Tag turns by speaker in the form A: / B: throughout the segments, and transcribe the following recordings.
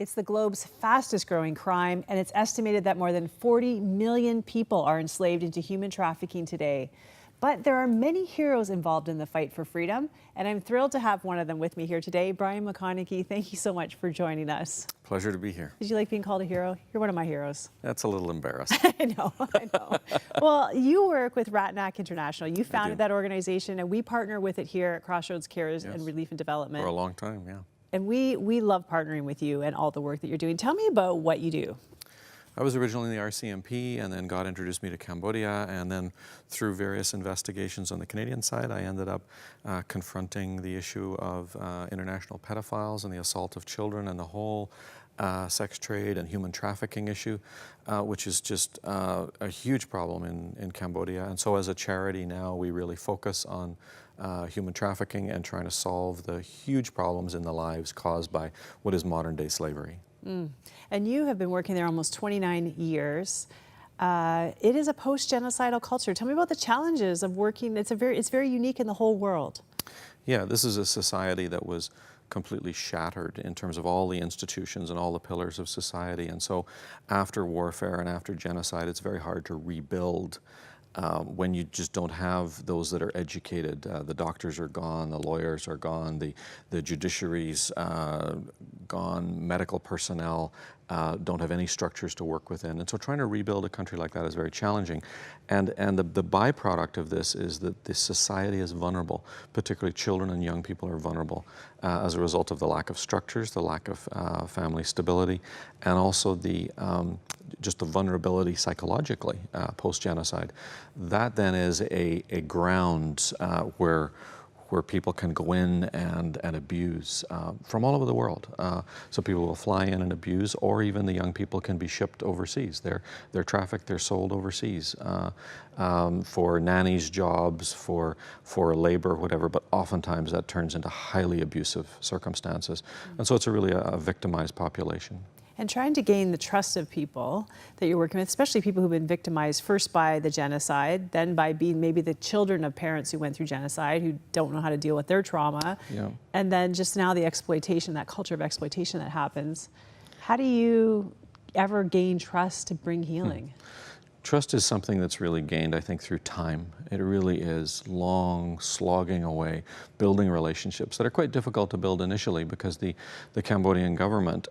A: It's the globe's fastest growing crime, and it's estimated that more than 40 million people are enslaved into human trafficking today. But there are many heroes involved in the fight for freedom, and I'm thrilled to have one of them with me here today. Brian McConaghy, thank you so much for joining us.
B: Pleasure to be here.
A: Did you like being called a hero? You're one of my heroes.
B: That's a little embarrassing.
A: I know. Well, you work with Ratanak International. You founded that organization, and we partner with it here at Crossroads Cares and Relief and Development.
B: For a long time, yeah.
A: And we love partnering with you and all the work that you're doing. Tell me about what you do.
B: I was originally in the RCMP, and then God introduced me to Cambodia, and then through various investigations on the Canadian side, I ended up confronting the issue of international pedophiles and the assault of children and the whole sex trade and human trafficking issue, which is just a huge problem in Cambodia. And so as a charity now, we really focus on human trafficking and trying to solve the huge problems in the lives caused by what is modern day slavery.
A: And you have been working there almost 29 years. It is a post-genocidal culture. Tell me about the challenges of working. It's very unique in the whole world.
B: Yeah, this is a society that was completely shattered in terms of all the institutions and all the pillars of society. And so after warfare and after genocide, it's very hard to rebuild when you just don't have those that are educated. The doctors are gone, the lawyers are gone, the judiciary's gone, medical personnel don't have any structures to work within. And so trying to rebuild a country like that is very challenging. And the byproduct of this is that the society is vulnerable, particularly children and young people are vulnerable as a result of the lack of structures, the lack of family stability, and also just the vulnerability psychologically post-genocide. That then is a ground where people can go in and abuse from all over the world. So people will fly in and abuse, or even the young people can be shipped overseas. They're trafficked, they're sold overseas for nannies' jobs, for labor, whatever, but oftentimes that turns into highly abusive circumstances. And so it's really a victimized population.
A: And trying to gain the trust of people that you're working with, especially people who've been victimized first by the genocide, then by being maybe the children of parents who went through genocide, who don't know how to deal with their trauma, and then just now the exploitation, that culture of exploitation that happens. How do you ever gain trust to bring healing?
B: Trust is something that's really gained, I think, through time. It really is long, slogging away, building relationships that are quite difficult to build initially because the Cambodian government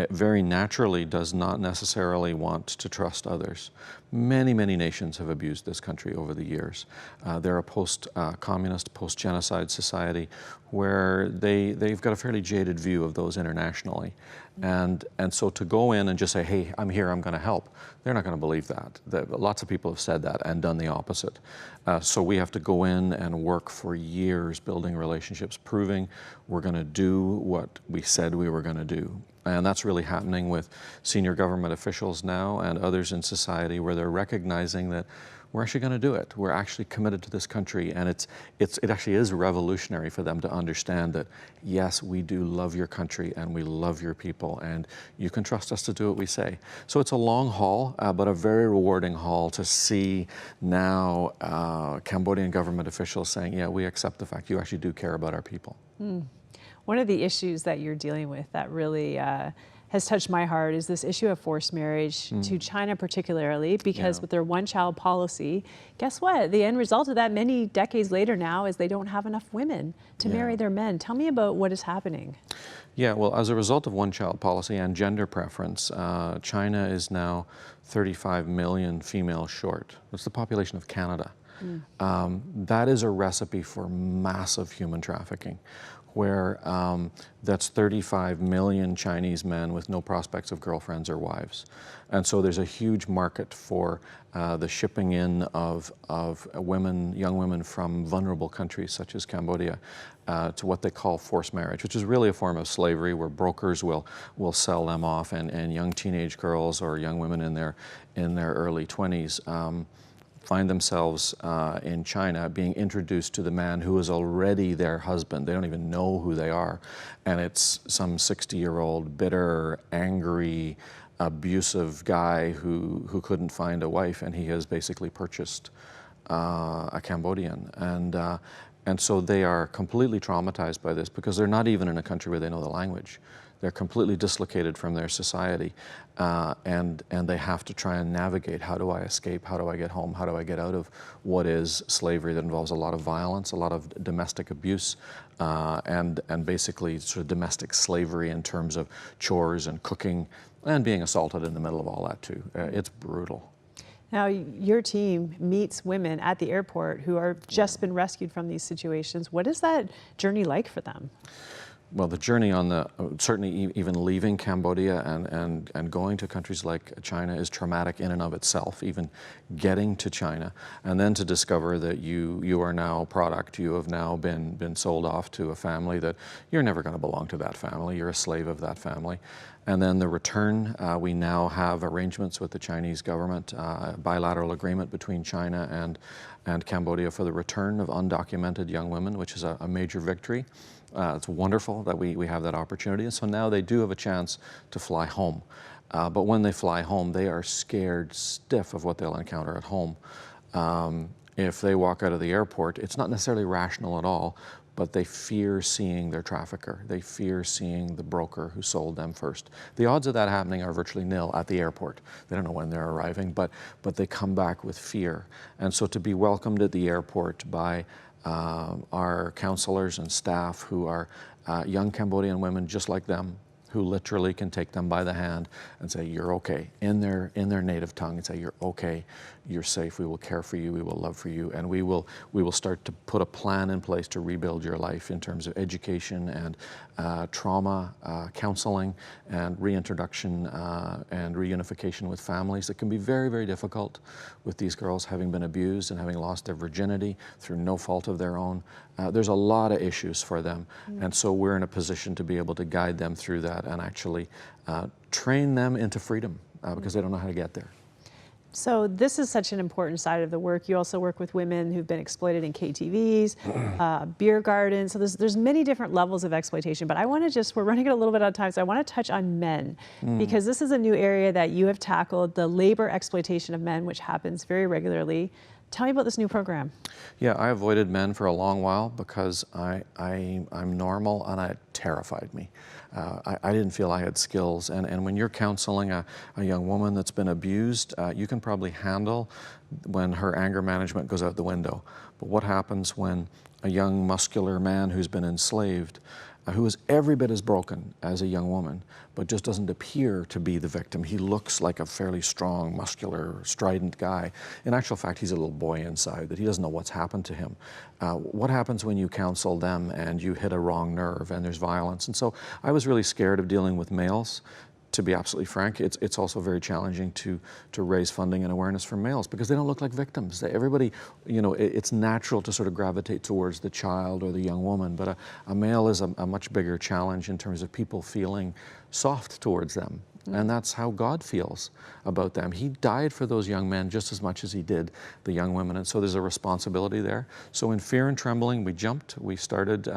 B: very naturally does not necessarily want to trust others. Many, many nations have abused this country over the years. They're a post-communist, post-genocide society where they've got a fairly jaded view of those internationally. And so to go in and just say, hey, I'm here, I'm going to help, they're not going to believe that. Lots of people have said that and done the opposite. So we have to go in and work for years building relationships, proving we're going to do what we said we were going to do. And that's really happening with senior government officials now and others in society where they're recognizing that we're actually going to do it. We're actually committed to this country, and it actually is revolutionary for them to understand that, yes, we do love your country and we love your people, and you can trust us to do what we say. So it's a long haul, but a very rewarding haul to see now Cambodian government officials saying, yeah, we accept the fact you actually do care about our people.
A: One of the issues that you're dealing with that really has touched my heart is this issue of forced marriage to China particularly, because with their one-child policy, guess what? The end result of that many decades later now is they don't have enough women to marry their men. Tell me about what is happening.
B: Yeah, well, as a result of one-child policy and gender preference, China is now 35 million females short. That's the population of Canada. That is a recipe for massive human trafficking, where that's 35 million Chinese men with no prospects of girlfriends or wives. And so there's a huge market for the shipping in of women, young women from vulnerable countries such as Cambodia to what they call forced marriage, which is really a form of slavery where brokers will sell them off, and young teenage girls or young women in their early 20s find themselves in China being introduced to the man who is already their husband. They don't even know who they are. And it's some 60-year-old, bitter, angry, abusive guy who couldn't find a wife, and he has basically purchased a Cambodian. And so they are completely traumatized by this because they're not even in a country where they know the language. They're completely dislocated from their society, and they have to try and navigate, how do I escape, how do I get home, how do I get out of what is slavery that involves a lot of violence, a lot of domestic abuse, and basically sort of domestic slavery in terms of chores and cooking, and being assaulted in the middle of all that too. It's brutal.
A: Now, your team meets women at the airport who are just been rescued from these situations. What is that journey like for them?
B: Well, the journey on the, certainly even leaving Cambodia and going to countries like China is traumatic in and of itself, even getting to China, and then to discover that you are now product, you have now been sold off to a family that you're never going to belong to that family, you're a slave of that family. And then the return, we now have arrangements with the Chinese government, a bilateral agreement between China and Cambodia for the return of undocumented young women, which is a major victory. It's wonderful that we have that opportunity. And so now they do have a chance to fly home. But when they fly home, they are scared stiff of what they'll encounter at home. If they walk out of the airport, it's not necessarily rational at all, but they fear seeing their trafficker. They fear seeing the broker who sold them first. The odds of that happening are virtually nil at the airport. They don't know when they're arriving, but they come back with fear. And so to be welcomed at the airport by our counselors and staff who are young Cambodian women just like them, who literally can take them by the hand and say, you're okay, in their native tongue, and say, you're okay, you're safe, we will care for you, we will love for you, and we will start to put a plan in place to rebuild your life in terms of education and trauma, counseling, and reintroduction and reunification with families that can be very, very difficult with these girls having been abused and having lost their virginity through no fault of their own. There's a lot of issues for them, and so we're in a position to be able to guide them through that and actually train them into freedom because they don't know how to get there.
A: So this is such an important side of the work. You also work with women who've been exploited in KTVs, beer gardens. So there's many different levels of exploitation, but I want to we're running a little bit out of time, so I want to touch on men because this is a new area that you have tackled, the labor exploitation of men, which happens very regularly. Tell me about this new program.
B: Yeah, I avoided men for a long while because I'm normal and it terrified me. I didn't feel I had skills. And when you're counseling a young woman that's been abused, you can probably handle when her anger management goes out the window. But what happens when a young muscular man who's been enslaved, who is every bit as broken as a young woman, but just doesn't appear to be the victim. He looks like a fairly strong, muscular, strident guy. In actual fact, he's a little boy inside that he doesn't know what's happened to him. What happens when you counsel them and you hit a wrong nerve and there's violence? And so I was really scared of dealing with males. To be absolutely frank, it's also very challenging to raise funding and awareness for males because they don't look like victims. Everybody, you know, it's natural to sort of gravitate towards the child or the young woman, but a male is a much bigger challenge in terms of people feeling soft towards them. And that's how God feels about them. He died for those young men just as much as he did the young women. And so there's a responsibility there. So in fear and trembling, we jumped. We started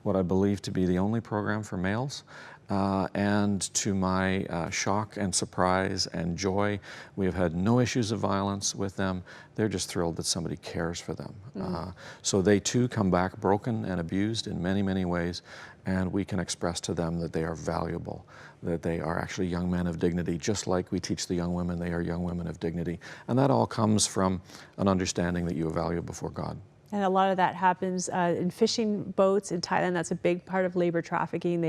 B: what I believe to be the only program for males. And to my shock and surprise and joy, we have had no issues of violence with them. They're just thrilled that somebody cares for them. So they too come back broken and abused in many, many ways, and we can express to them that they are valuable, that they are actually young men of dignity, just like we teach the young women they are young women of dignity. And that all comes from an understanding that you are valuable before God.
A: And a lot of that happens in fishing boats in Thailand. That's a big part of labor trafficking.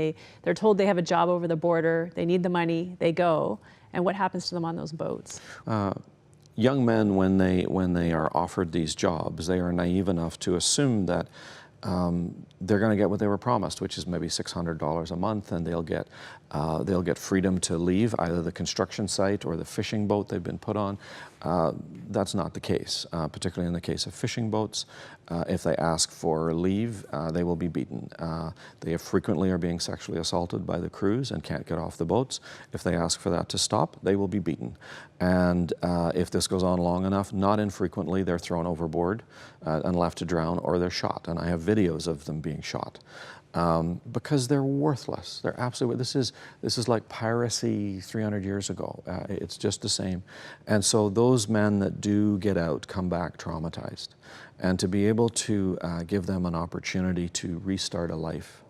A: They're told they have a job over the border, they need the money, they go. And what happens to them on those boats?
B: Young men, when they are offered these jobs, they are naive enough to assume that they're going to get what they were promised, which is maybe $600 a month, and they'll get freedom to leave either the construction site or the fishing boat they've been put on. That's not the case, particularly in the case of fishing boats. If they ask for leave, they will be beaten. They frequently are being sexually assaulted by the crews and can't get off the boats. If they ask for that to stop, they will be beaten. And if this goes on long enough, not infrequently, they're thrown overboard and left to drown, or they're shot. And I have videos of them being shot. Because they're worthless. They're absolutely, this is like piracy 300 years ago. It's just the same. And so those men that do get out come back traumatized. And to be able to give them an opportunity to restart a life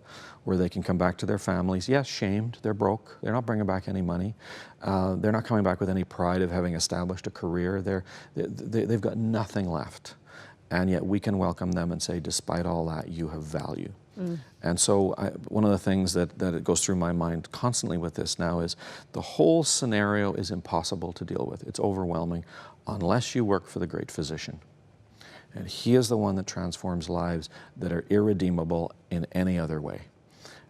B: where they can come back to their families. Yes, shamed, they're broke, they're not bringing back any money, they're not coming back with any pride of having established a career, they've got nothing left. And yet we can welcome them and say, despite all that, you have value. And so one of the things that goes through my mind constantly with this now is the whole scenario is impossible to deal with. It's overwhelming unless you work for the great physician. And he is the one that transforms lives that are irredeemable in any other way.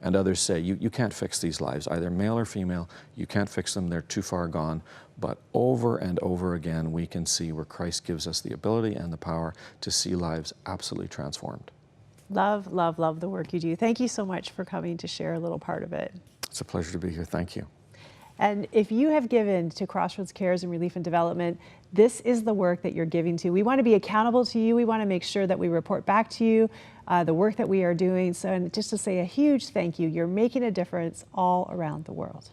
B: And others say, you can't fix these lives, either male or female, you can't fix them, they're too far gone. But over and over again, we can see where Christ gives us the ability and the power to see lives absolutely transformed.
A: Love, love, love the work you do. Thank you so much for coming to share a little part of it.
B: It's a pleasure to be here. Thank you.
A: And if you have given to Crossroads Cares and Relief and Development, this is the work that you're giving to. We want to be accountable to you. We want to make sure that we report back to you the work that we are doing. So, and just to say a huge thank you, you're making a difference all around the world.